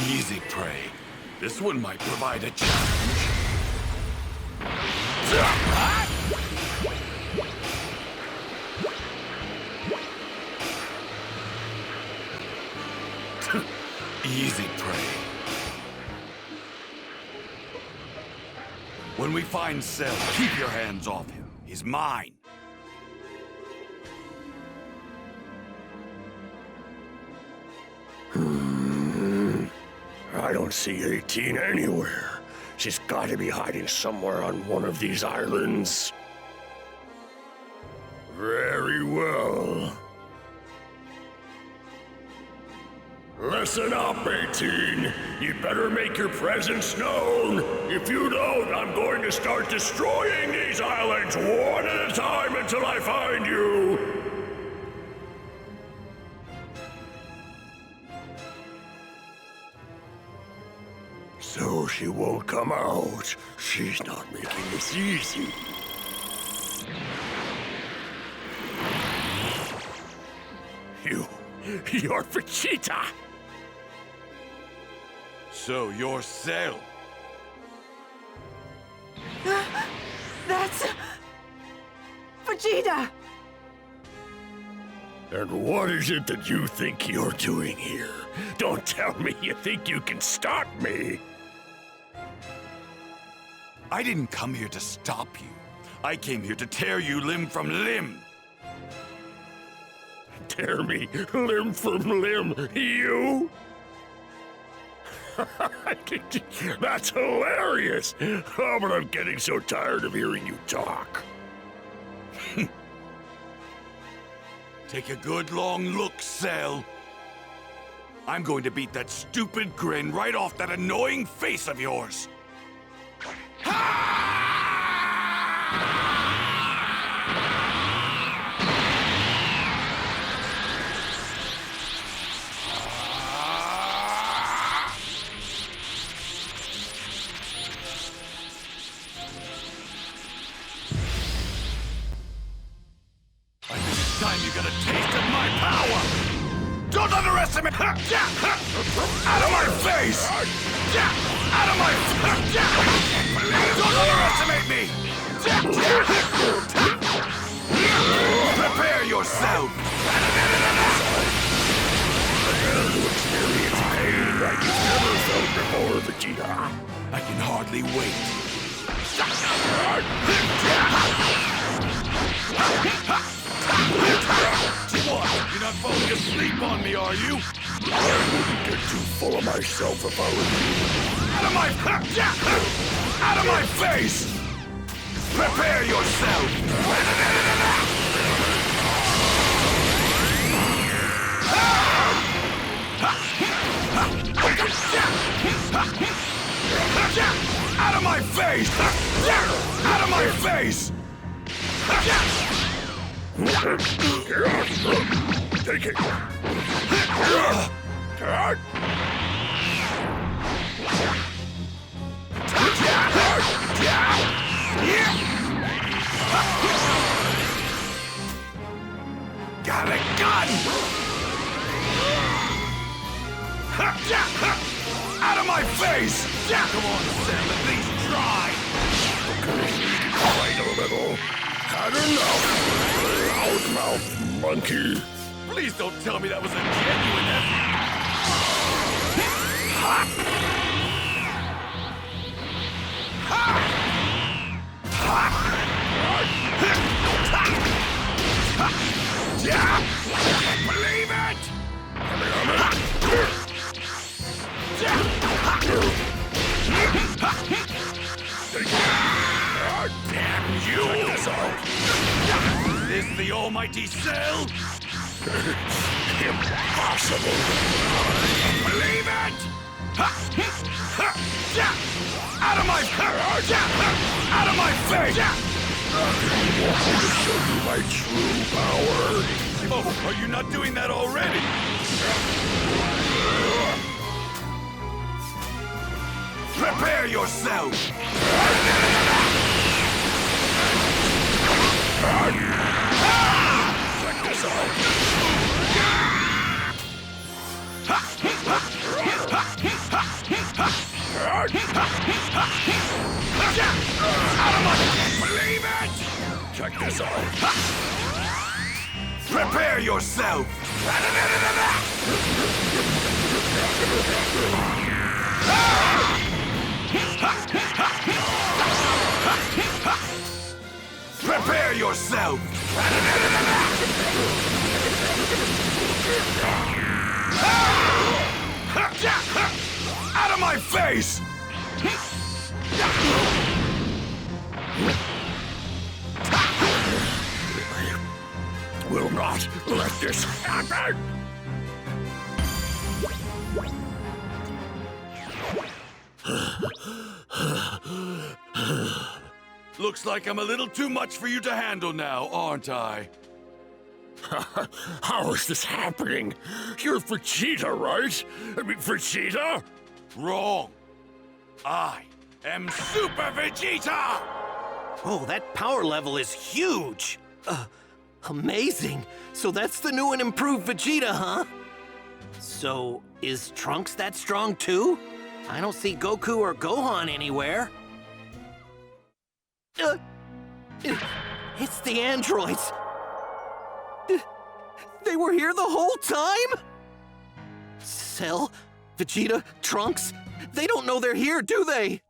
Easy prey. This one might provide a challenge. Easy prey. When we find Cell, keep your hands off him. He's mine. I don't see 18 anywhere. She's got to be hiding somewhere on one of these islands. Very well. Listen up, 18. You better make your presence known. If you don't, I'm going to start destroying these islands one at a time until I find you. So she won't come out. She's not making this easy. You're VEGETA! So you're Cell. That's... VEGETA! And what is it that you think you're doing here? Don't tell me you think you can stop me! I didn't come here to stop you. I came here to tear you limb from limb. Tear me limb from limb, you? That's hilarious! Oh, but I'm getting so tired of hearing you talk. Take a good long look, Cell. I'm going to beat that stupid grin right off that annoying face of yours. Time you got a taste of my power! Don't underestimate! Out of my face! Out of my face! Don't underestimate me! Prepare yourself! Experience pain like you've never felt before, VEGETA. I can hardly wait. What? You're not falling asleep on me, are you? I wouldn't get too full of myself if I were you. Out of my... Out of my face! Prepare yourself! Out of my face! Out of my face! Take it! Got a gun! Out of my face! Come on, Sam, at least try! Fight a little. Had enough, loudmouth monkey. Please don't tell me that was a genuine effort. I can't believe it! Damn you! Is this the almighty Cell? Impossible! Believe it! Out of my... Out of my face! I want me to show you my true power. Oh, are you not doing that already? Prepare yourself! Check this out. Believe it! Check this out. Prepare yourself! Prepare yourself! Out of my face! I will not let this happen! Looks like I'm a little too much for you to handle now, aren't I? How is this happening? You're Vegeta, right? I mean, Vegeta? Wrong. I am Super Vegeta! Oh, that power level is huge! Amazing! So that's the new and improved Vegeta, huh? So, is Trunks that strong too? I don't see Goku or Gohan anywhere. It's the androids! They were here the whole time? Cell, Vegeta, Trunks, they don't know they're here, do they?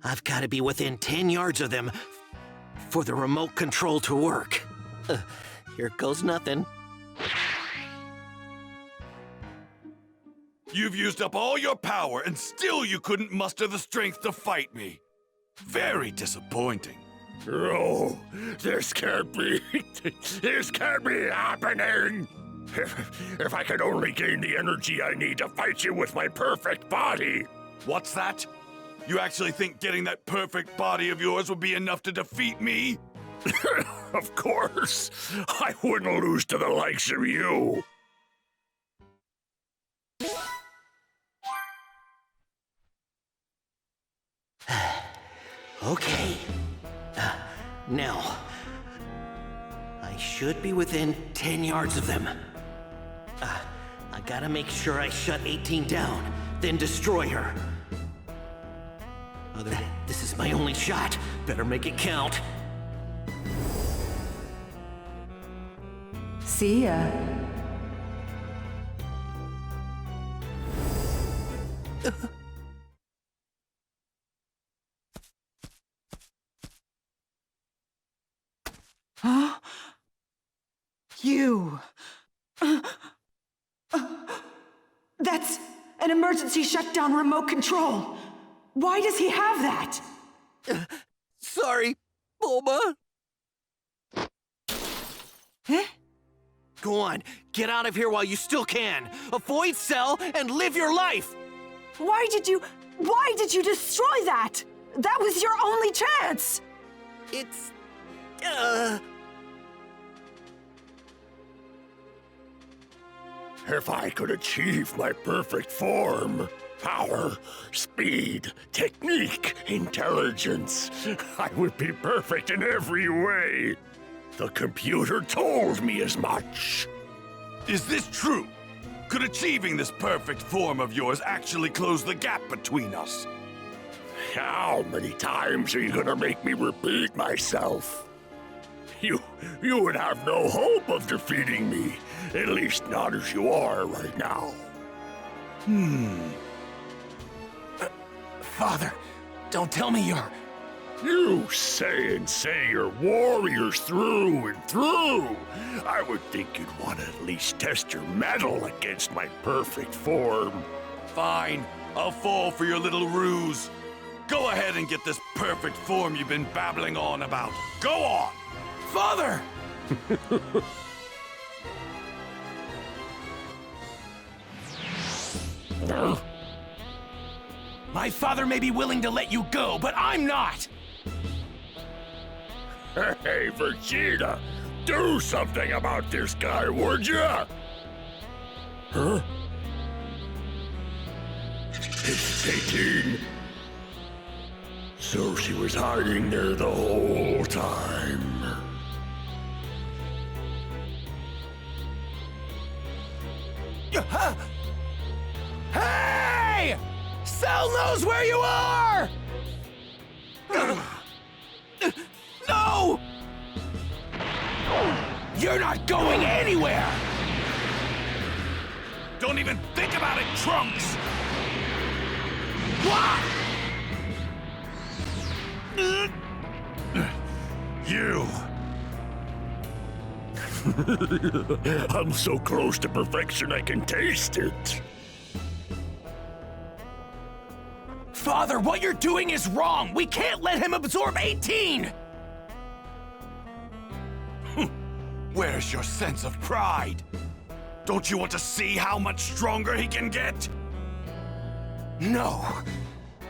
I've got to be within 10 yards of them for the remote control to work. Here goes nothing. You've used up all your power, and still you couldn't muster the strength to fight me. Very disappointing. Oh, this can't be happening! If I could only gain the energy I need to fight you with my perfect body! What's that? You actually think getting that perfect body of yours would be enough to defeat me? Of course! I wouldn't lose to the likes of you! Okay. Now, I should be within 10 yards of them. I gotta make sure I shut 18 down, then destroy her. This is my only shot. Better make it count. See ya. Huh? You. That's an emergency shutdown remote control. Why does he have that? Sorry, Bulma. Huh? Go on, get out of here while you still can. Avoid Cell and live your life. Why did you destroy that? That was your only chance. It's... If I could achieve my perfect form, power, speed, technique, intelligence, I would be perfect in every way. The computer told me as much. Is this true? Could achieving this perfect form of yours actually close the gap between us? How many times are you gonna make me repeat myself? You would have no hope of defeating me. At least not as you are right now. Father, don't tell me you're... You say you're warriors through and through. I would think you'd want to at least test your mettle against my perfect form. Fine, I'll fall for your little ruse. Go ahead and get this perfect form you've been babbling on about. Go on! Father! My father may be willing to let you go, but I'm not! Hey, Vegeta, do something about this guy, would ya? Huh? Hesitating. So she was hiding there the whole time. hell knows where you are? No! You're not going anywhere! Don't even think about it, Trunks! What? You! I'm so close to perfection I can taste it. Father, what you're doing is wrong! We can't let him absorb 18! Where's your sense of pride? Don't you want to see how much stronger he can get? No!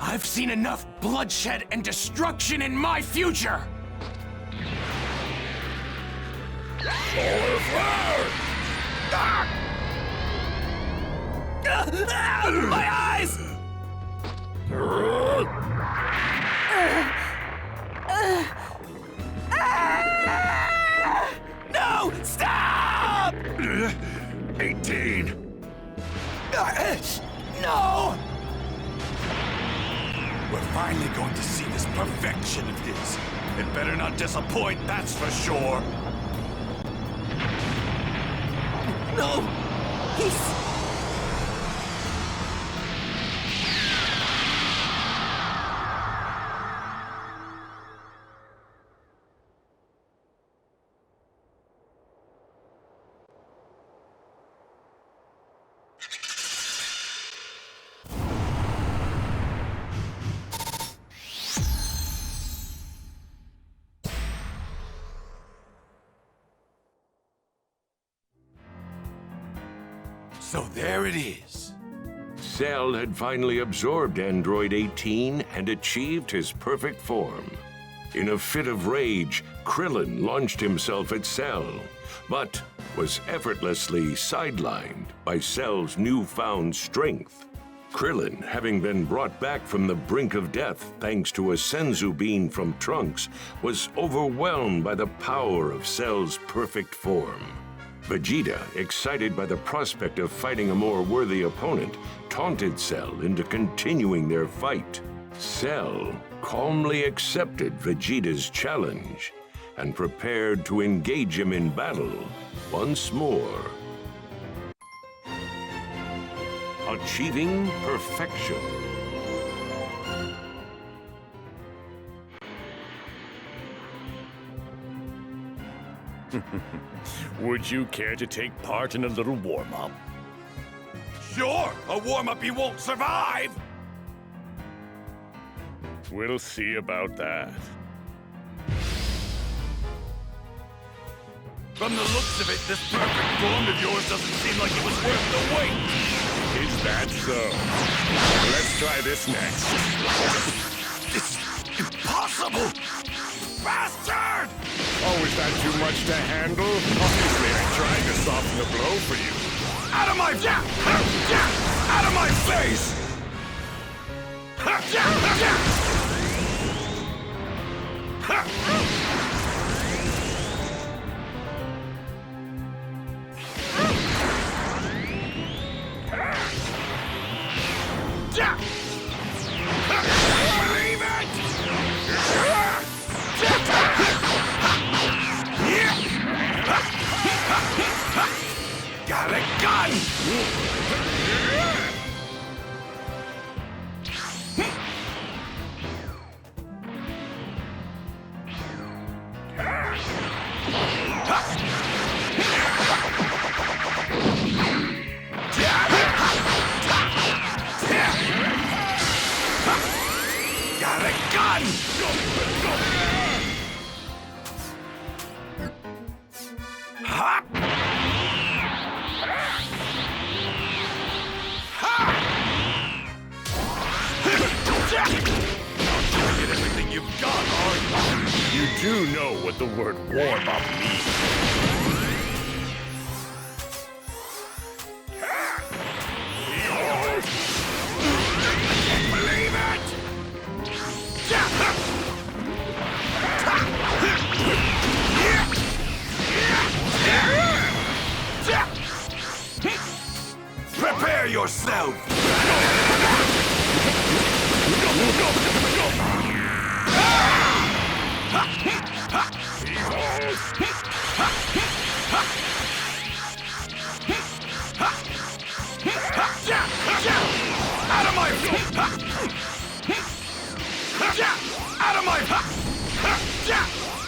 I've seen enough bloodshed and destruction in my future! Solar flare! My eyes! No! Stop! 18! No! We're finally going to see this perfection of his. It better not disappoint, that's for sure. No! He's... So there it is. Cell had finally absorbed Android 18 and achieved his perfect form. In a fit of rage, Krillin launched himself at Cell, but was effortlessly sidelined by Cell's newfound strength. Krillin, having been brought back from the brink of death thanks to a Senzu bean from Trunks, was overwhelmed by the power of Cell's perfect form. Vegeta, excited by the prospect of fighting a more worthy opponent, taunted Cell into continuing their fight. Cell calmly accepted Vegeta's challenge and prepared to engage him in battle once more. Achieving perfection. Would you care to take part in a little warm-up? Sure, a warm-up he won't survive! We'll see about that. From the looks of it, this perfect form of yours doesn't seem like it was worth the wait! Is that so? Let's try this next. This is impossible! Bastard! Oh, is that too much to handle? Obviously, I tried to soften the blow for you. Out of my... Out of my face! Believe it! Got a gun! Got a gun! Ha! Get everything you've got, are you? You do know what the word warm-up means. Believe it! Prepare yourself!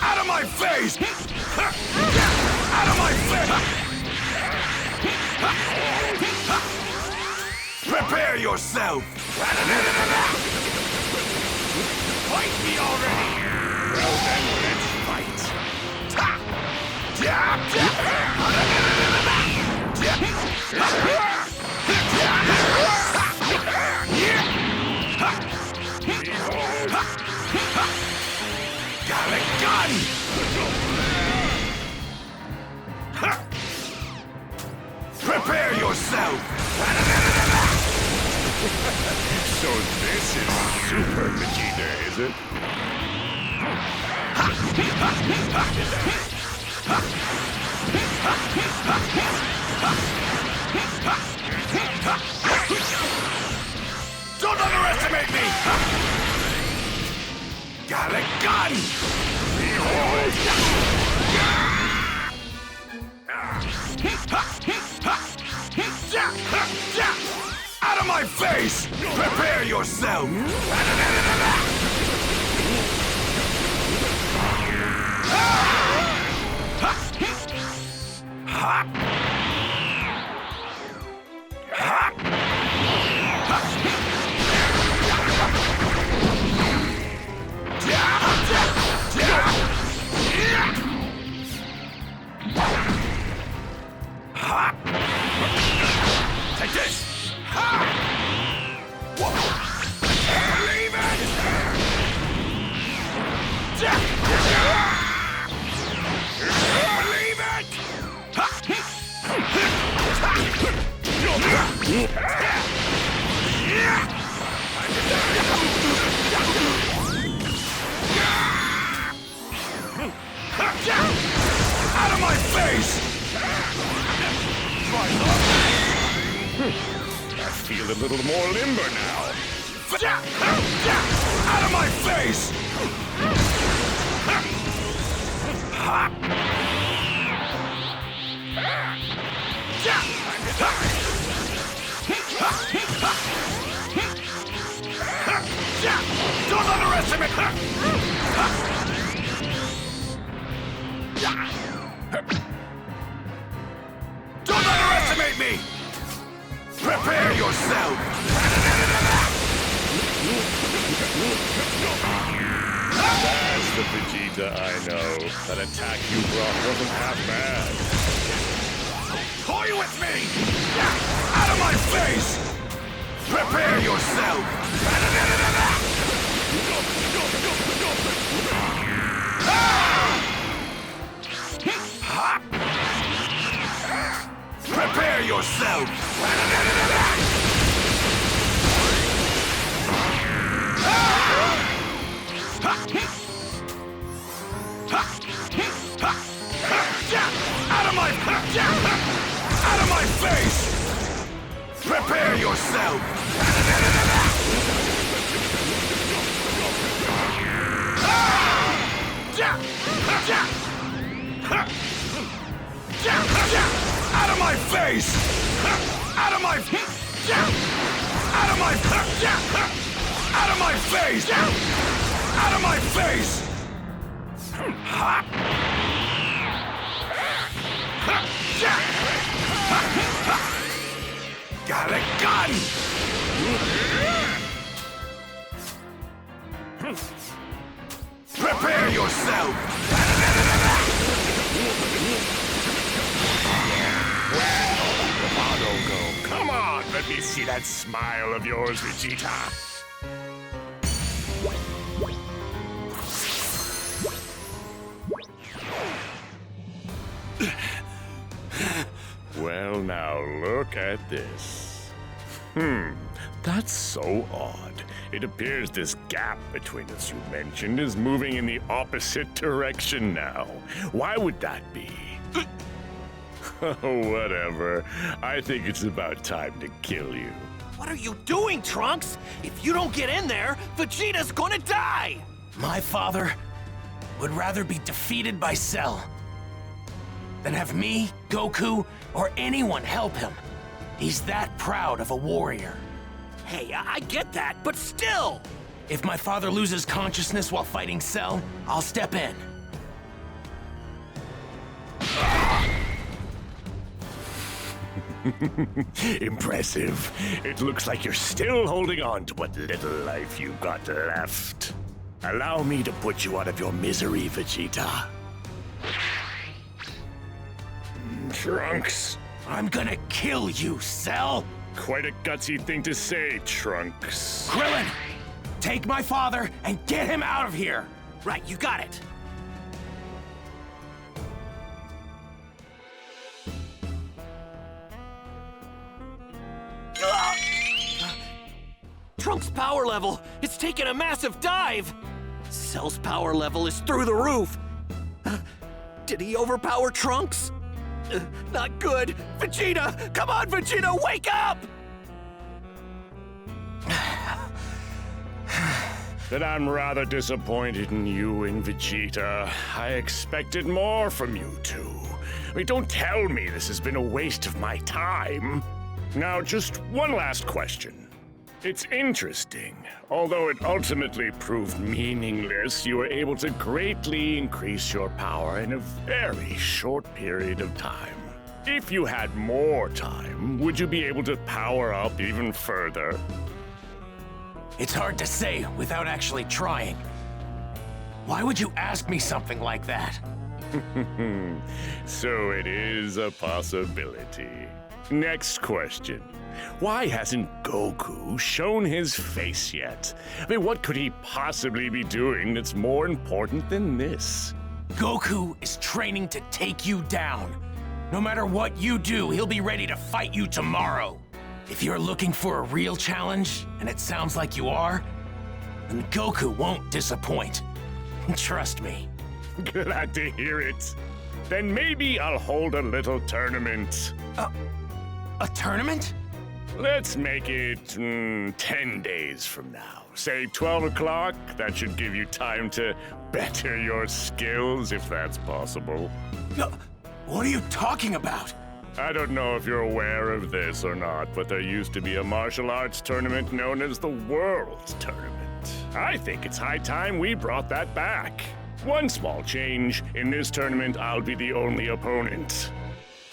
Out of my face! Out of my face! Prepare yourself! Fight me already! Well then, let's fight! Got a gun! Prepare yourself! So this is Super Vegeta, is it? Don't underestimate me! Got a gun! Out of my face! Prepare yourself! Take this! Believe it! Believe it! Out of my face! I feel a little more limber now. Out of my face! Don't underestimate! Don't underestimate me! Prepare yourself! That's the Vegeta I know. That attack you brought wasn't half bad. Toy with me! Out of my face! Prepare yourself! Prepare yourself! Out of my face! Prepare yourself! Out of my face! Out of my... Out of my... Out of my face! Out of my face! Got a gun! Prepare yourself! Come on, let me see that smile of yours, Vegeta. Well, now look at this. That's so odd. It appears this gap between us you mentioned is moving in the opposite direction now. Why would that be? Oh, whatever. I think it's about time to kill you. What are you doing, Trunks? If you don't get in there, Vegeta's gonna die! My father would rather be defeated by Cell than have me, Goku, or anyone help him. He's that proud of a warrior. Hey, I get that, but still! If my father loses consciousness while fighting Cell, I'll step in. Impressive. It looks like you're still holding on to what little life you've got left. Allow me to put you out of your misery, Vegeta. Trunks. I'm gonna kill you, Cell! Quite a gutsy thing to say, Trunks. Krillin! Take my father and get him out of here! Right, you got it. Trunks' power level, it's taken a massive dive! Cell's power level is through the roof! Did he overpower Trunks? Not good! Vegeta! Come on, Vegeta, wake up! Then I'm rather disappointed in you and Vegeta. I expected more from you two. I mean, don't tell me this has been a waste of my time. Now, just one last question. It's interesting. Although it ultimately proved meaningless, you were able to greatly increase your power in a very short period of time. If you had more time, would you be able to power up even further? It's hard to say without actually trying. Why would you ask me something like that? So it is a possibility. Next question. Why hasn't Goku shown his face yet? I mean, what could he possibly be doing that's more important than this? Goku is training to take you down. No matter what you do, he'll be ready to fight you tomorrow. If you're looking for a real challenge, and it sounds like you are, then Goku won't disappoint. Trust me. Glad to hear it. Then maybe I'll hold a little tournament. A tournament? Let's make it 10 days from now. Say 12 o'clock. That should give you time to better your skills, if that's possible. What are you talking about? I don't know if you're aware of this or not, but there used to be a martial arts tournament known as the World Tournament. I think it's high time we brought that back. One small change. In this tournament, I'll be the only opponent.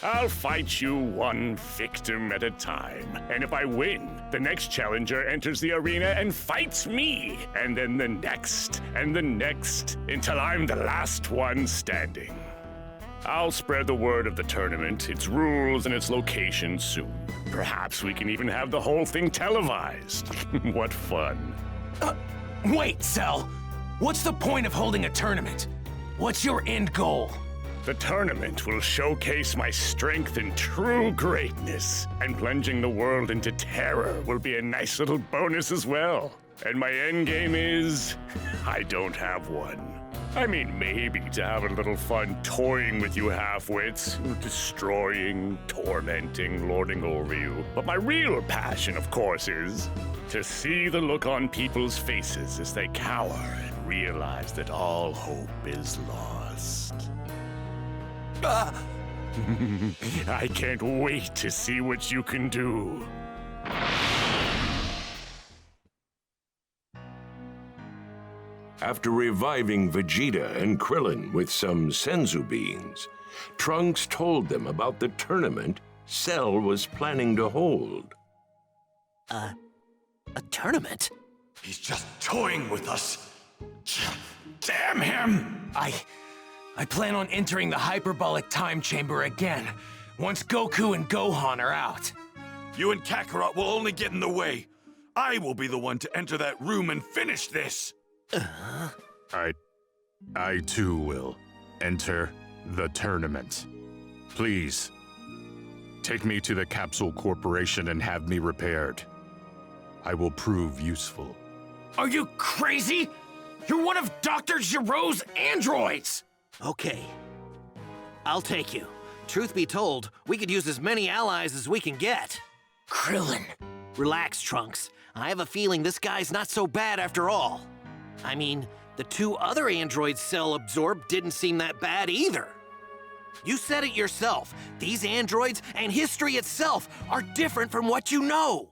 I'll fight you one victim at a time, and if I win, the next challenger enters the arena and fights me, and then the next, and the next, until I'm the last one standing. I'll spread the word of the tournament, its rules, and its location soon. Perhaps we can even have the whole thing televised. What fun. Wait, Cell. What's the point of holding a tournament? What's your end goal? The tournament will showcase my strength and true greatness, and plunging the world into terror will be a nice little bonus as well. And my end game is... I don't have one. I mean, maybe to have a little fun toying with you half-wits, destroying, tormenting, lording over you. But my real passion, of course, is to see the look on people's faces as they cower and realize that all hope is lost. I can't wait to see what you can do. After reviving Vegeta and Krillin with some senzu beans, Trunks told them about the tournament Cell was planning to hold. A tournament? He's just toying with us. Damn him! I plan on entering the hyperbolic time chamber again, once Goku and Gohan are out. You and Kakarot will only get in the way. I will be the one to enter that room and finish this. I too will enter the tournament. Please, take me to the Capsule Corporation and have me repaired. I will prove useful. Are you crazy? You're one of Dr. Giro's androids! Okay. I'll take you. Truth be told, we could use as many allies as we can get. Krillin. Relax, Trunks. I have a feeling this guy's not so bad after all. I mean, the 2 other androids Cell absorbed didn't seem that bad either. You said it yourself. These androids and history itself are different from what you know.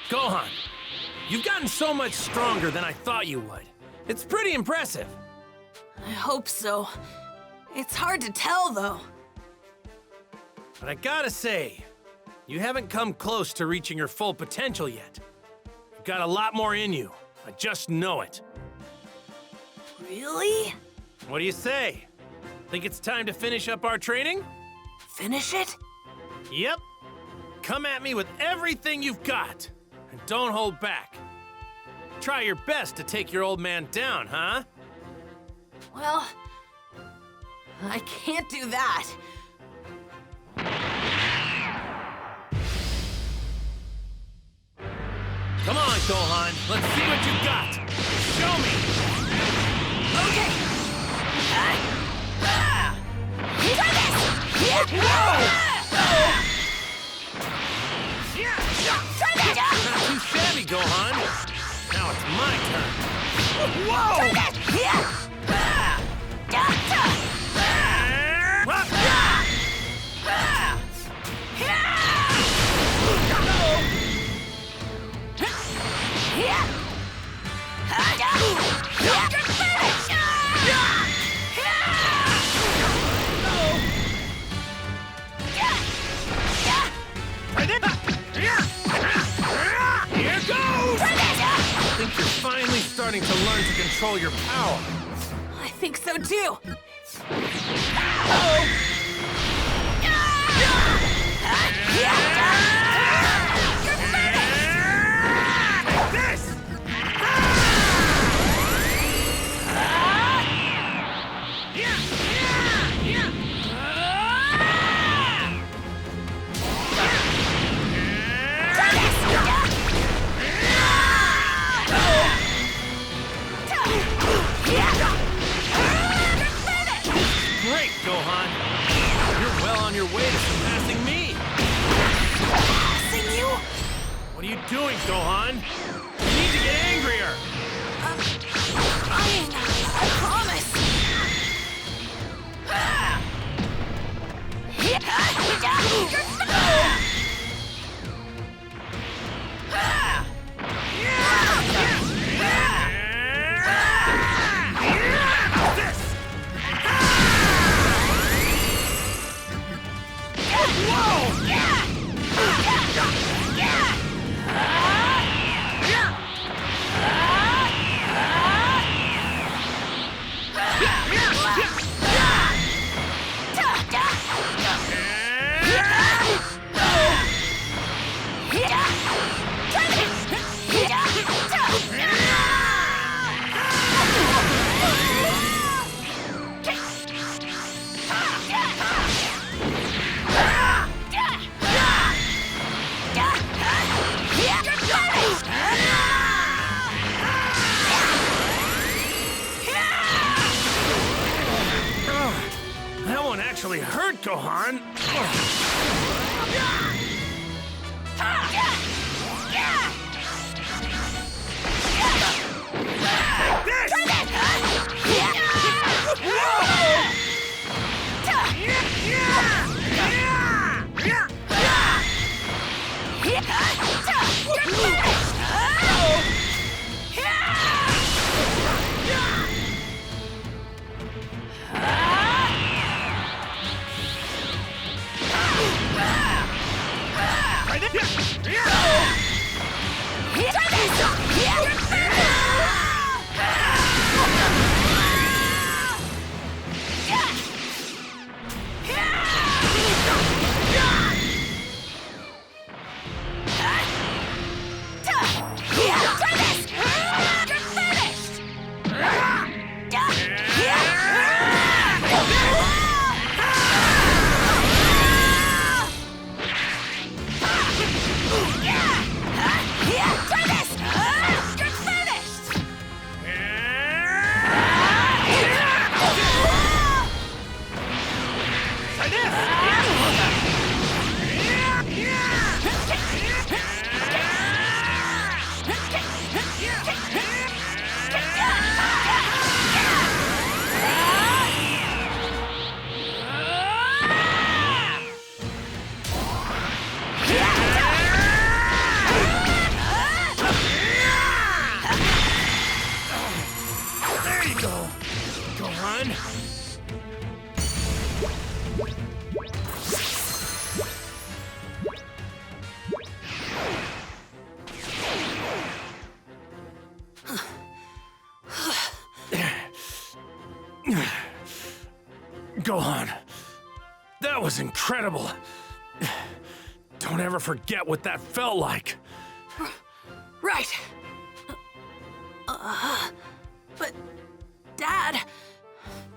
Gohan, you've gotten so much stronger than I thought you would. It's pretty impressive. I hope so. It's hard to tell, though. But I gotta say, you haven't come close to reaching your full potential yet. You've got a lot more in you. I just know it. Really? What do you say? Think it's time to finish up our training? Finish it? Yep. Come at me with everything you've got. And don't hold back. Try your best to take your old man down, huh? Well, I can't do that. Come on, Gohan. Let's see what you got. Show me. Okay. Try this! Try that! Not too shabby, Gohan. Now it's my turn. Whoa! Try that! Here goes! I think you're finally starting to learn to control your power. I think so too. Great, Gohan. You're well on your way to surpassing me. Passing you? What are you doing, Gohan? You need to get angrier. I promise. That one actually hurt, Gohan. Yeah! Gohan! Gohan, that was incredible. Don't ever forget what that felt like. Right. But, Dad,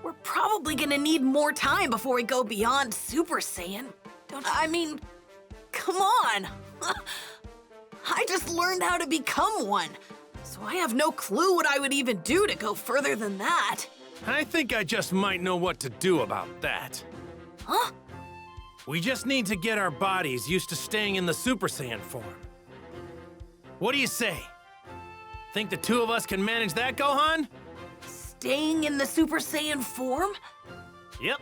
we're probably gonna need more time before we go beyond Super Saiyan. I mean, come on. I just learned how to become one, so I have no clue what I would even do to go further than that. I think I just might know what to do about that. Huh? We just need to get our bodies used to staying in the Super Saiyan form. What do you say? Think the two of us can manage that, Gohan? Staying in the Super Saiyan form? Yep.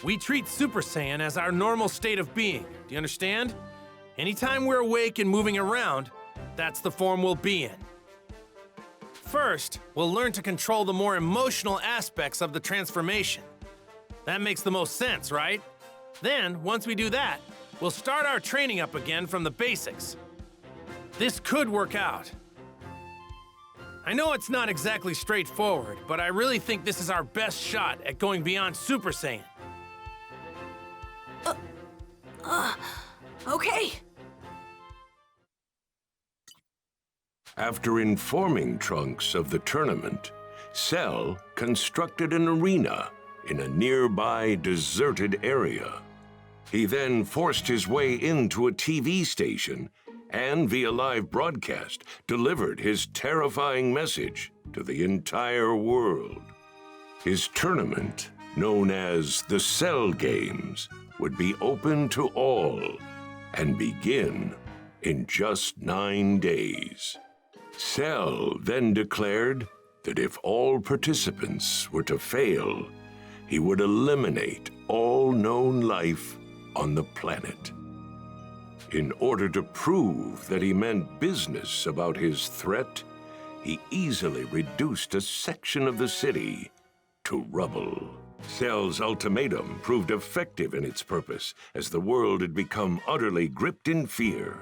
We treat Super Saiyan as our normal state of being. Do you understand? Anytime we're awake and moving around, that's the form we'll be in. First, we'll learn to control the more emotional aspects of the transformation. That makes the most sense, right? Then, once we do that, we'll start our training up again from the basics. This could work out. I know it's not exactly straightforward, but I really think this is our best shot at going beyond Super Saiyan. Okay. After informing Trunks of the tournament, Cell constructed an arena in a nearby deserted area. He then forced his way into a TV station and, via live broadcast, delivered his terrifying message to the entire world. His tournament, known as the Cell Games, would be open to all and begin in just 9 days. Cell then declared that if all participants were to fail, he would eliminate all known life on the planet. In order to prove that he meant business about his threat, he easily reduced a section of the city to rubble. Cell's ultimatum proved effective in its purpose, as the world had become utterly gripped in fear.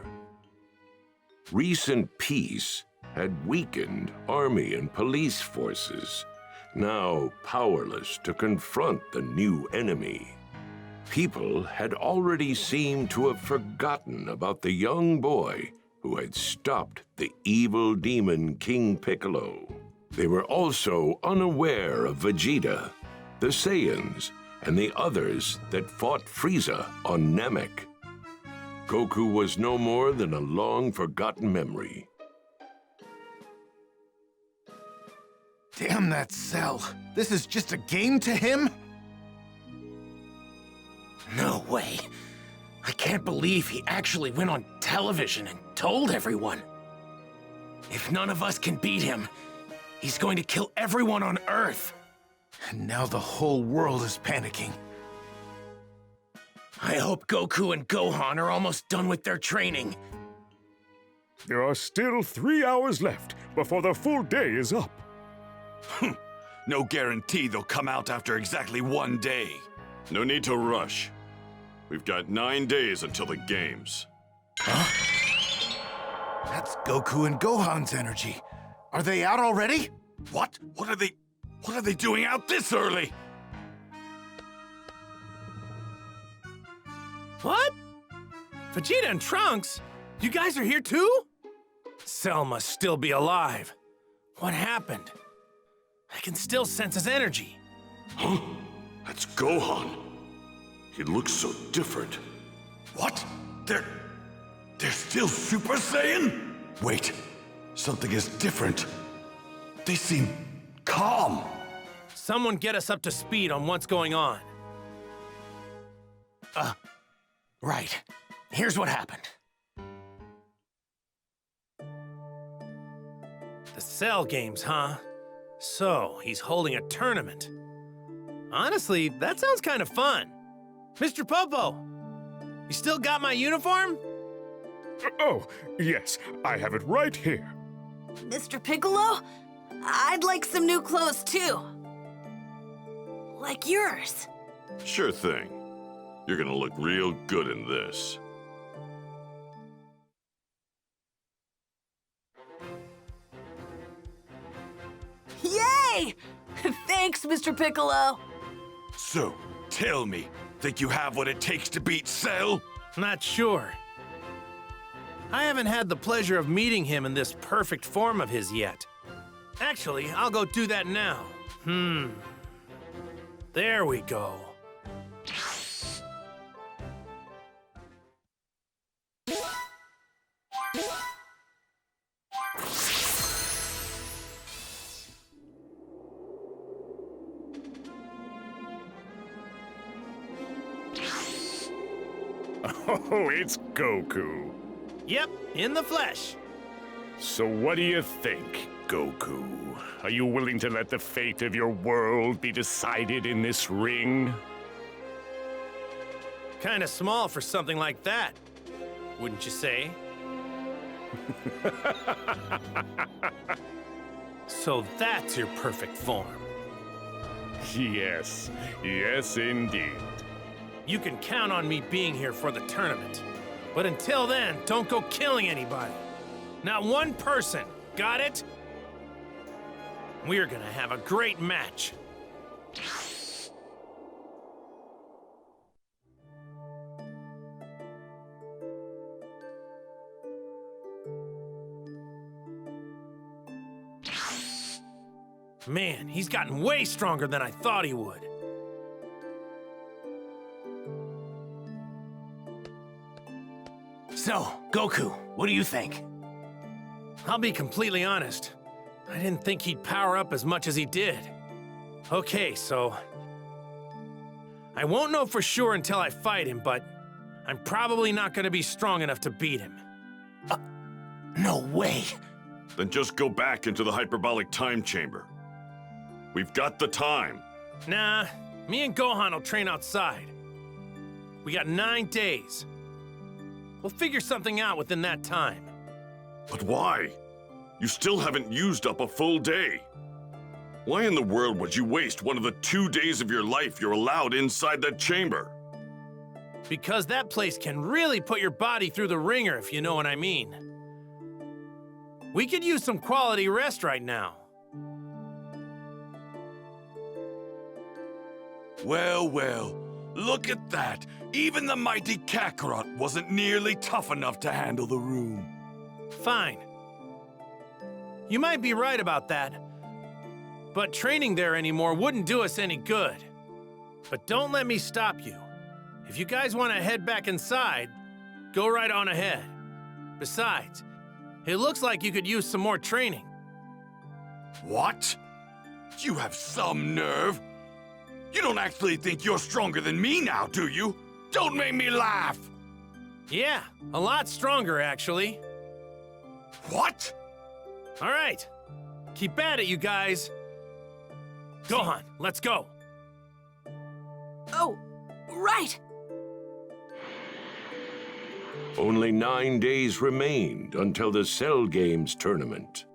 Recent peace had weakened army and police forces, now powerless to confront the new enemy. People had already seemed to have forgotten about the young boy who had stopped the evil demon King Piccolo. They were also unaware of Vegeta, the Saiyans, and the others that fought Frieza on Namek. Goku was no more than a long-forgotten memory. Damn that Cell. This is just a game to him? No way. I can't believe he actually went on television and told everyone. If none of us can beat him, he's going to kill everyone on Earth. And now the whole world is panicking. I hope Goku and Gohan are almost done with their training. There are still 3 hours left before the full day is up. No guarantee they'll come out after exactly 1 day. No need to rush. We've got 9 days until the games. That's Goku and Gohan's energy. Are they out already? What? What are they doing out this early? What? Vegeta and Trunks? You guys are here too? Cell must still be alive. What happened? I can still sense his energy. Huh? That's Gohan. He looks so different. What? They're still Super Saiyan? Wait, something is different. They seem calm. Someone get us up to speed on what's going on. Right. Here's what happened. The Cell Games, huh? So, he's holding a tournament. Honestly, that sounds kind of fun. Mr. Popo, you still got my uniform? Oh, yes, I have it right here. Mr. Piccolo? I'd like some new clothes too. Like yours. Sure thing. You're gonna look real good in this. Yay! Thanks, Mr. Piccolo. So, tell me, think you have what it takes to beat Cell? Not sure. I haven't had the pleasure of meeting him in this perfect form of his yet. Actually, I'll go do that now. There we go. Oh, it's Goku. Yep, in the flesh. So what do you think, Goku? Are you willing to let the fate of your world be decided in this ring? Kinda small for something like that, wouldn't you say? So that's your perfect form. Yes, yes indeed. You can count on me being here for the tournament. But until then, don't go killing anybody. Not one person, got it? We're gonna have a great match. Man, he's gotten way stronger than I thought he would. So, Goku, what do you think? I'll be completely honest. I didn't think he'd power up as much as he did. Okay, so... I won't know for sure until I fight him, but I'm probably not gonna be strong enough to beat him. No way. Then just go back into the hyperbolic time chamber. We've got the time. Nah, me and Gohan will train outside. We got 9 days. We'll figure something out within that time. But why? You still haven't used up a full day. Why in the world would you waste one of the 2 days of your life you're allowed inside that chamber? Because that place can really put your body through the ringer, if you know what I mean. We could use some quality rest right now. Well, well, look at that. Even the mighty Kakarot wasn't nearly tough enough to handle the room. Fine. You might be right about that. But training there anymore wouldn't do us any good. But don't let me stop you. If you guys want to head back inside, go right on ahead. Besides, it looks like you could use some more training. What? You have some nerve. You don't actually think you're stronger than me now, do you? Don't make me laugh! Yeah, a lot stronger, actually. What? All right. Keep at it, you guys. Gohan, let's go. Oh, right. Only 9 days remained until the Cell Games tournament.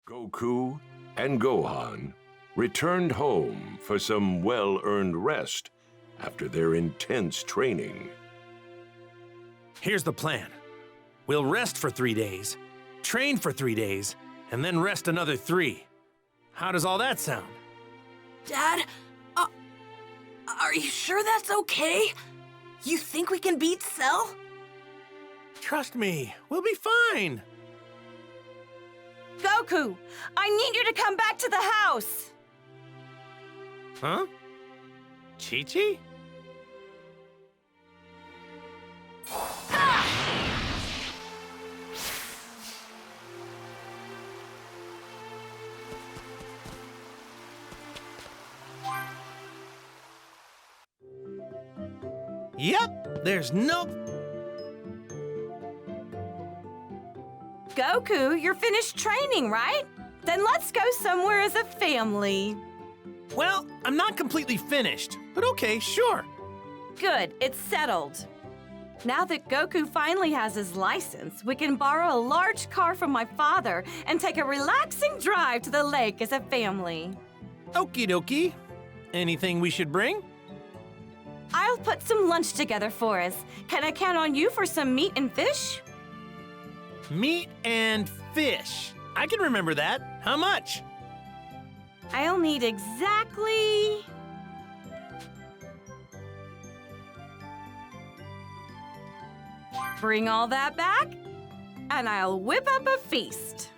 Goku and Gohan returned home for some well-earned rest after their intense training. Here's the plan. We'll rest for 3 days, train for 3 days, and then rest another 3. How does all that sound? Dad, are you sure that's okay? You think we can beat Cell? Trust me, we'll be fine. Goku, I need you to come back to the house. Huh? Chi-Chi? Yep, there's no... Goku, you're finished training, right? Then let's go somewhere as a family. Well, I'm not completely finished, but okay, sure. Good, it's settled. Now that Goku finally has his license, we can borrow a large car from my father and take a relaxing drive to the lake as a family. Okie dokie. Anything we should bring? I'll put some lunch together for us. Can I count on you for some meat and fish? Meat and fish. I can remember that. How much? I'll need exactly... Bring all that back, and I'll whip up a feast.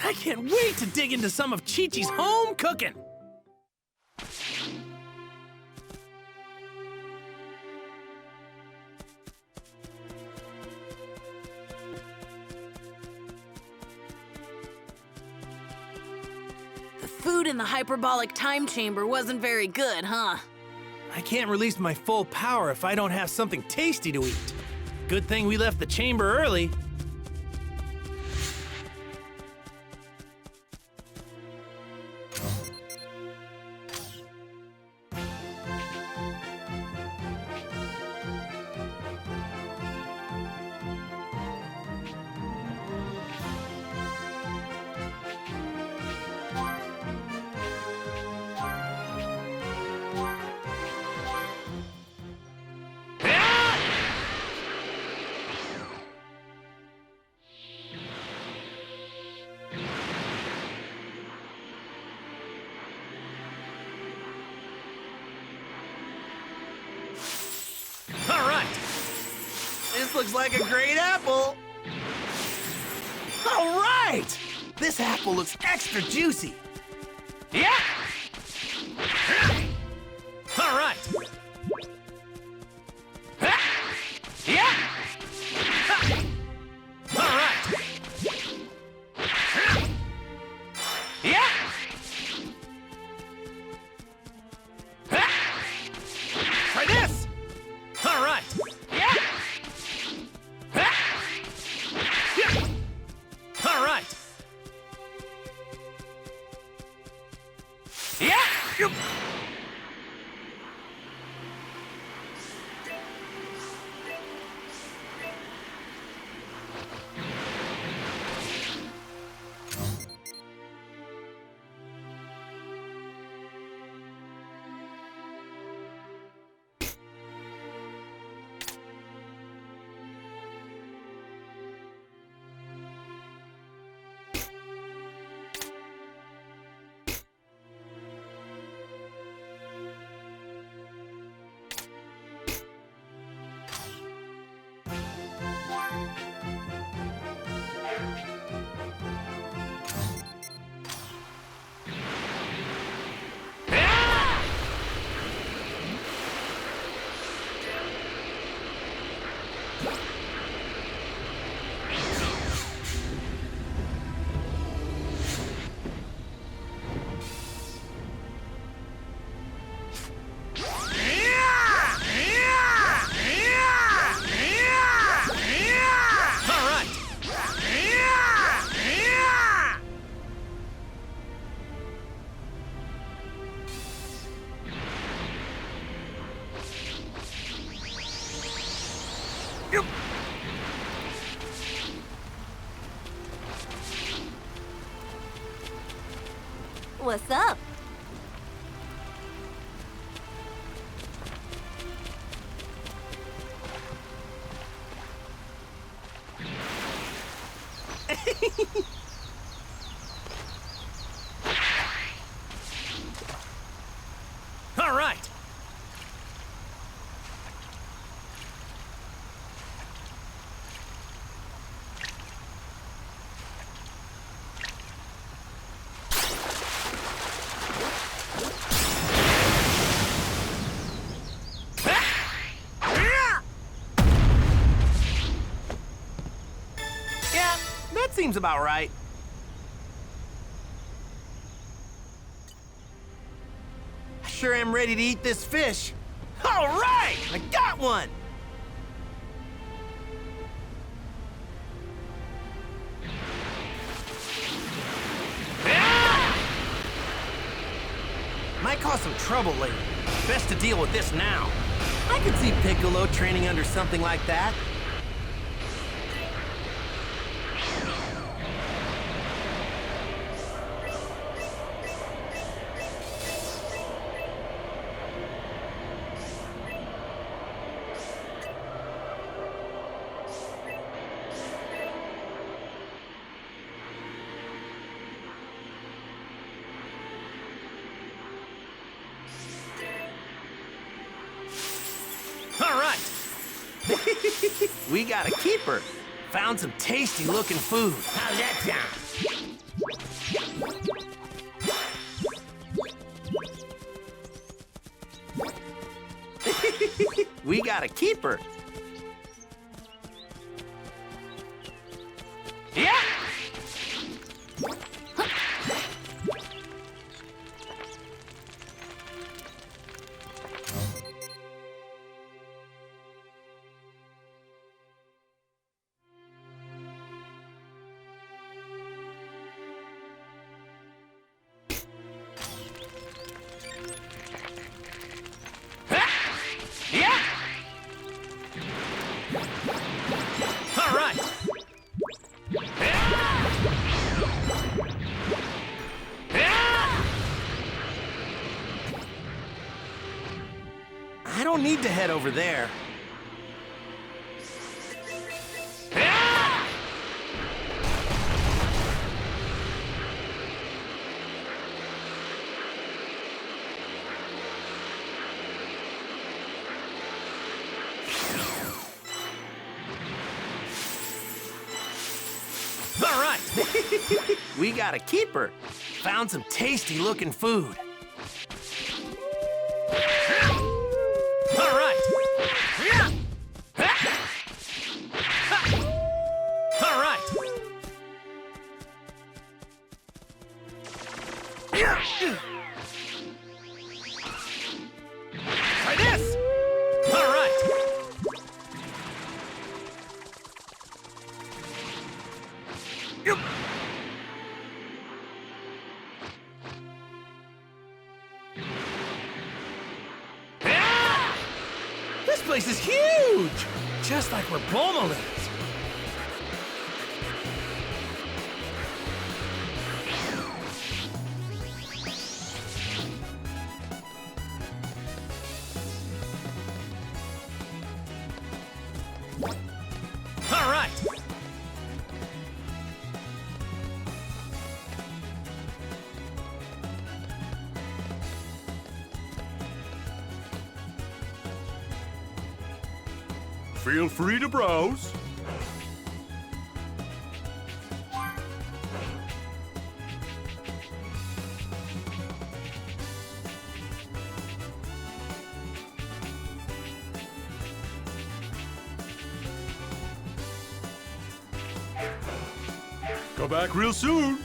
I can't wait to dig into some of Chi-Chi's home cooking. The food in the hyperbolic time chamber wasn't very good, huh? I can't release my full power if I don't have something tasty to eat. Good thing we left the chamber early. All right. This looks like a great apple. All right. This apple looks extra juicy. Yeah. All right. Yeah. All right. Yeah. Try this. All right. Yeah. Yeah. All right. Yeah. What's up? All right. Yeah, that seems about right. I sure am ready to eat this fish. All right, I got one. Might cause some trouble later. Best to deal with this now. I could see Piccolo training under something like that. All right! We got a keeper. Found some tasty looking food. How's that sound? We got a keeper. Yeah! All right! I don't need to head over there. All right! We got a keeper. Found some tasty looking food. All right! All right! Try this! All right! This place is huge! Just like where Bulma lives. All right! Feel free to browse. Go back real soon.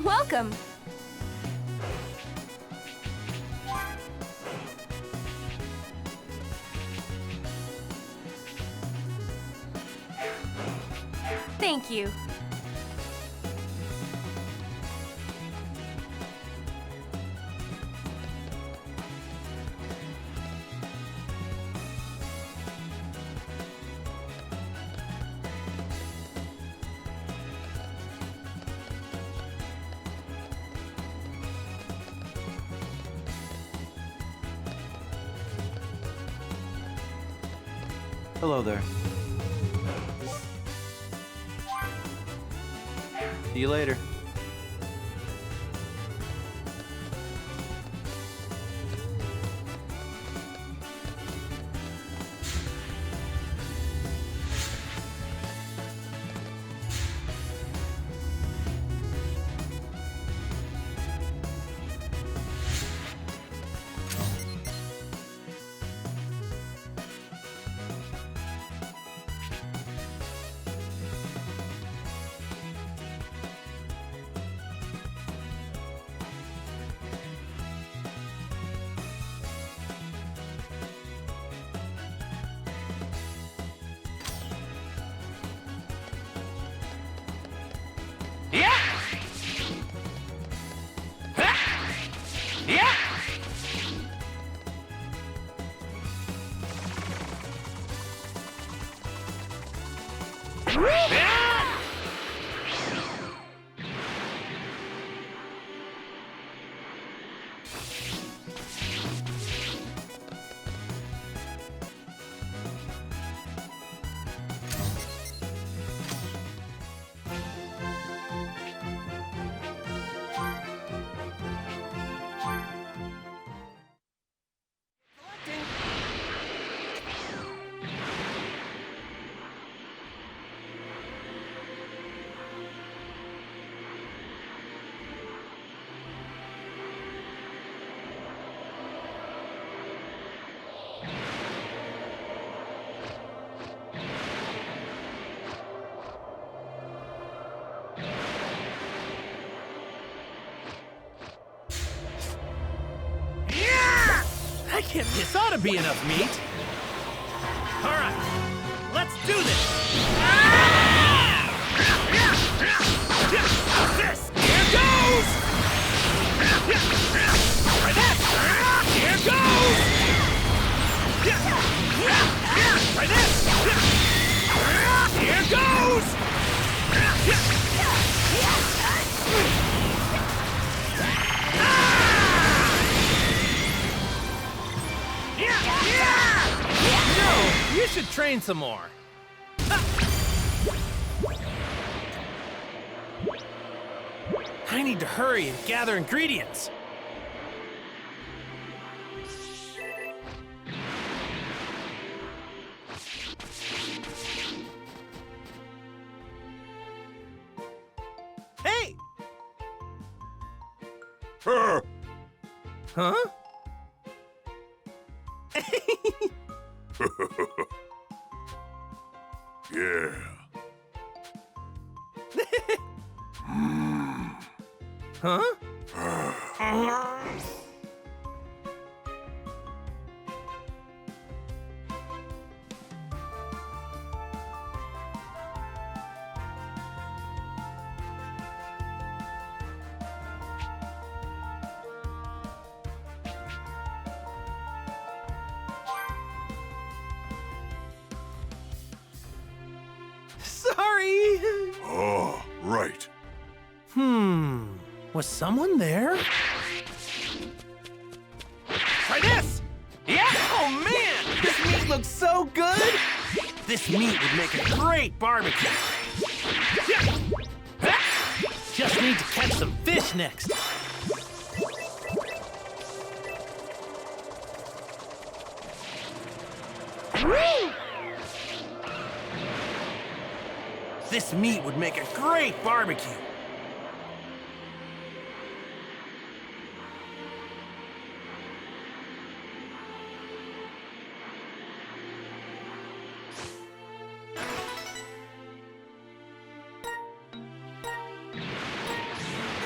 Welcome. Thank you. Hello there. See you later. This ought to be enough meat. All right, let's do this. This, here goes. Try that. Here goes. Try this. Here goes. You should train some more. I need to hurry and gather ingredients. Hey! Huh? Yeah. Huh? Sorry. Oh, right. Was someone there? Try this! Yeah! Oh man! This meat looks so good! This meat would make a great barbecue. Just need to catch some fish next. Woo! This meat would make a great barbecue.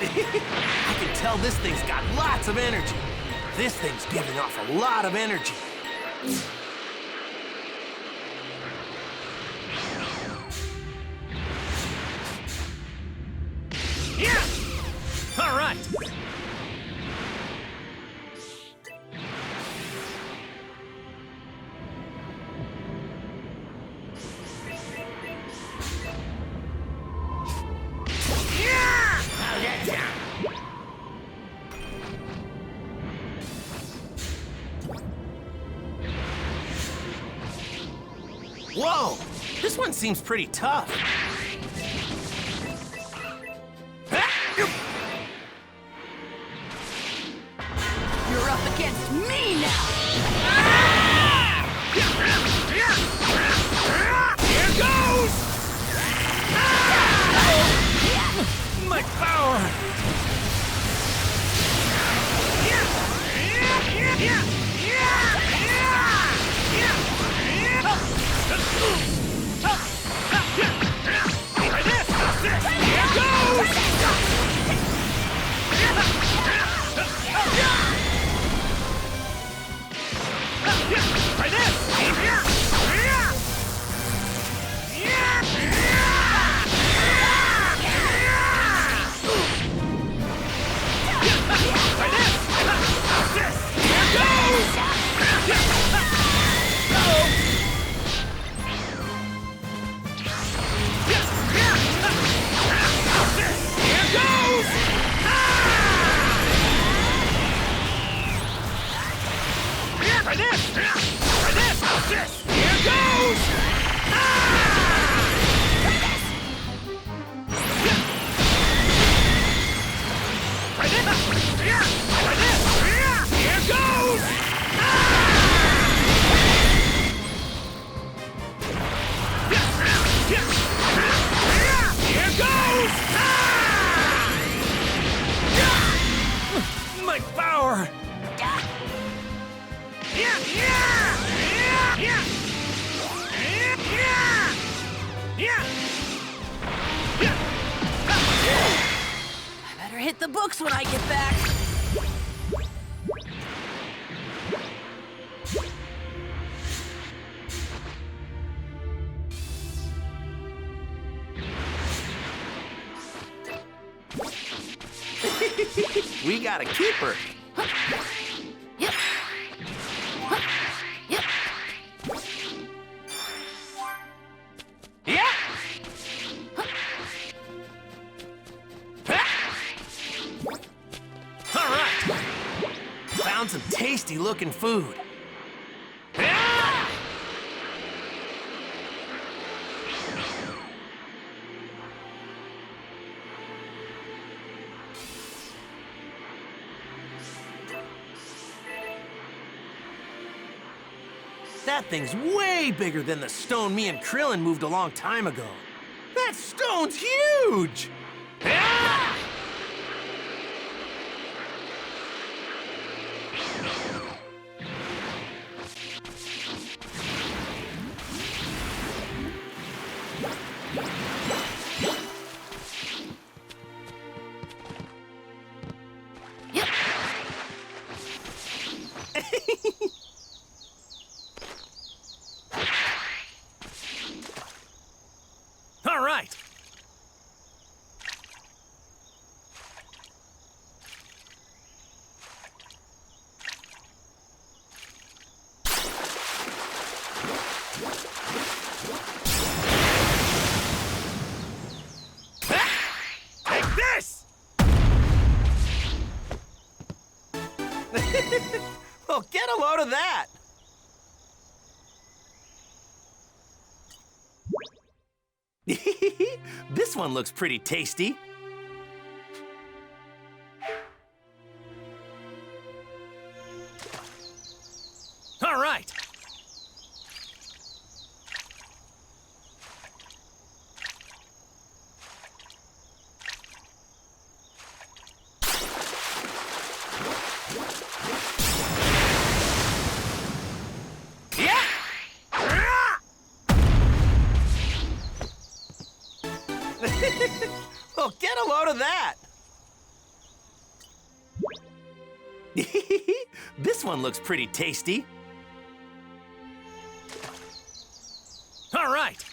I can tell this thing's got lots of energy. This thing's giving off a lot of energy. Yeah! All right. Whoa! This one seems pretty tough. You're up against me now! Here goes! My power! hit the books when I get back. We got a keeper. Yep. Yep. Yeah. All right. Found some tasty looking food. That thing's way bigger than the stone me and Krillin moved a long time ago. That stone's huge! Ah! Yep. All right. Take this! Well, get a load of that! This one looks pretty tasty. All right. Yeah! Well, get a load of that! This one looks pretty tasty. All right.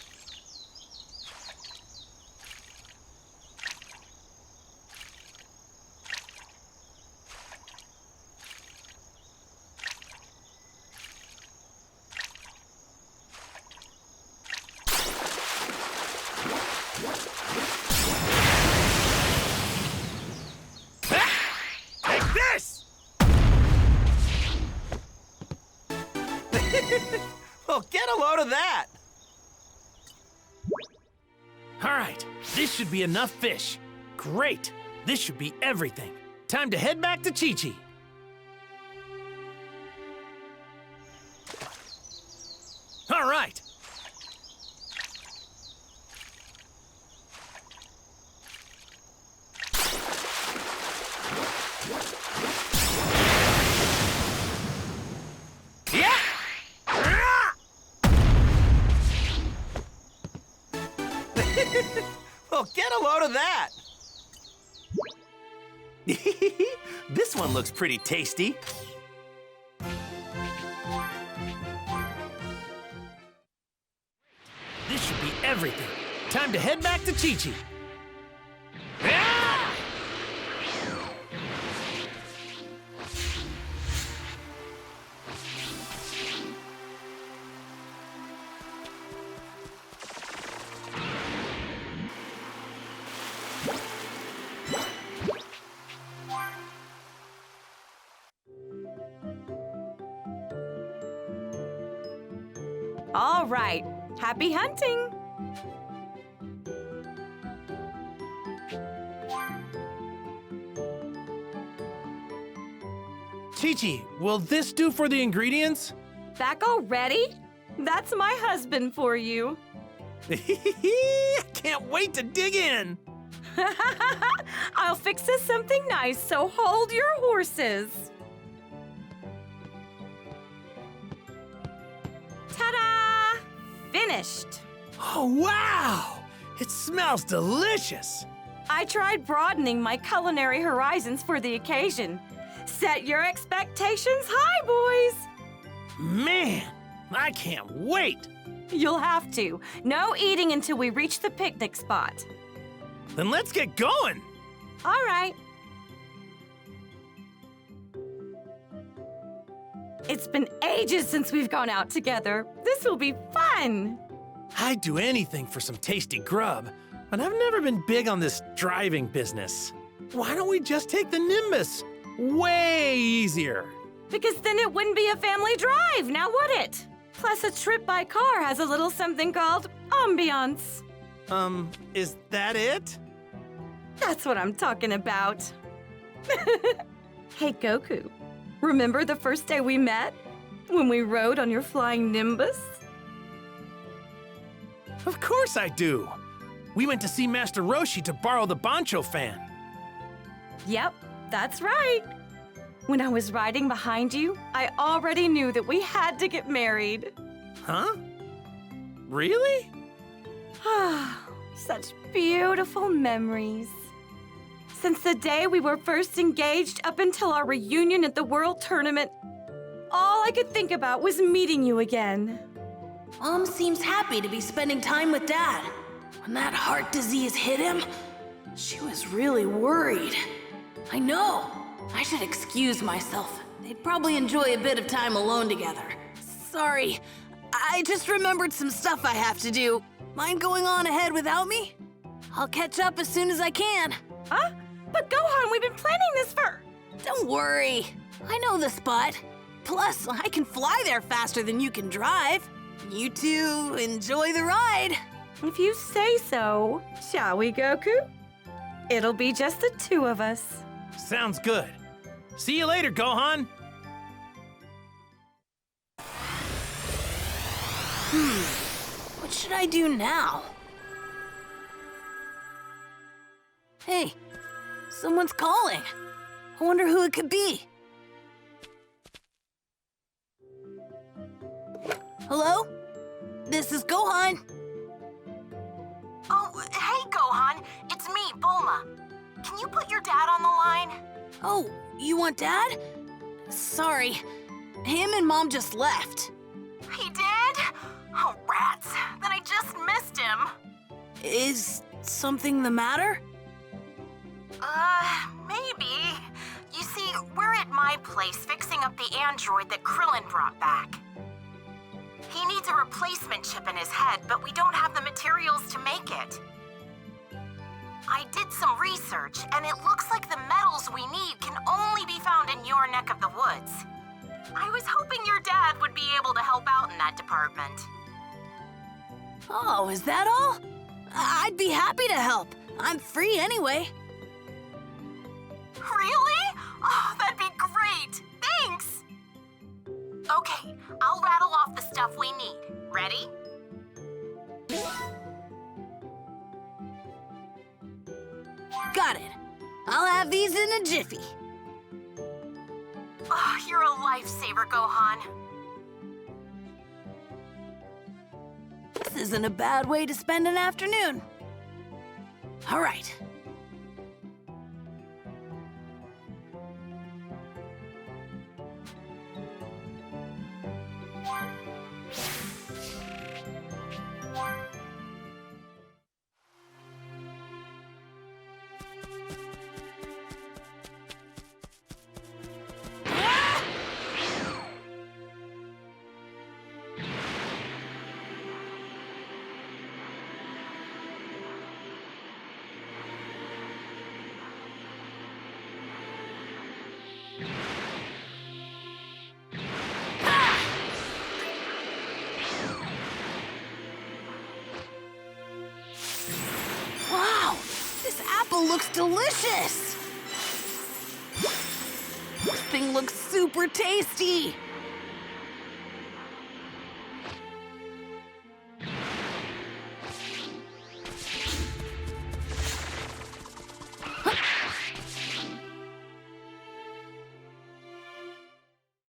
Take this! Well, get a load of that! All right, this should be enough fish. Great, this should be everything. Time to head back to Chi-Chi. All right. Yeah! Well, get a load of that! This one looks pretty tasty. This should be everything. Time to head back to Chi-Chi. All right. Happy hunting! Chi-Chi, will this do for the ingredients? Back already? That's my husband for you. Can't wait to dig in! I'll fix us something nice, so hold your horses. Ta-da! Finished. Oh, wow! It smells delicious! I tried broadening my culinary horizons for the occasion. Set your expectations high, boys! Man, I can't wait! You'll have to. No eating until we reach the picnic spot. Then let's get going! All right. It's been ages since we've gone out together. This will be fun! I'd do anything for some tasty grub, but I've never been big on this driving business. Why don't we just take the Nimbus? Way easier. Because then it wouldn't be a family drive, now would it? Plus, a trip by car has a little something called ambiance. Is that it? That's what I'm talking about. Hey, Goku. Remember the first day we met? When we rode on your flying Nimbus? Of course I do. We went to see Master Roshi to borrow the Bancho fan. Yep, that's right. When I was riding behind you, I already knew that we had to get married. Huh? Really? Such beautiful memories. Since the day we were first engaged up until our reunion at the World Tournament, all I could think about was meeting you again. Mom seems happy to be spending time with Dad. When that heart disease hit him, she was really worried. I know. I should excuse myself. They'd probably enjoy a bit of time alone together. Sorry, I just remembered some stuff I have to do. Mind going on ahead without me? I'll catch up as soon as I can. Huh? But Gohan, we've been planning this for... Don't worry. I know the spot. Plus, I can fly there faster than you can drive. You two enjoy the ride. If you say so. Shall we, Goku? It'll be just the two of us. Sounds good. See you later, Gohan. What should I do now? Hey, someone's calling. I wonder who it could be. Hello? This is Gohan. Oh, hey, Gohan. It's me, Bulma. Can you put your dad on the line? Oh, you want Dad? Sorry. Him and Mom just left. He did? Oh, rats. Then I just missed him. Is something the matter? Maybe. You see, we're at my place fixing up the android that Krillin brought back. He needs a replacement chip in his head, but we don't have the materials to make it. I did some research, and it looks like the metals we need can only be found in your neck of the woods. I was hoping your dad would be able to help out in that department. Oh, is that all? I'd be happy to help. I'm free anyway. Really? Oh, that'd be great! Thanks! Okay, I'll rattle off the stuff we need. Ready? Got it. I'll have these in a jiffy. Oh, you're a lifesaver, Gohan. This isn't a bad way to spend an afternoon. All right. Looks delicious! This thing looks super tasty!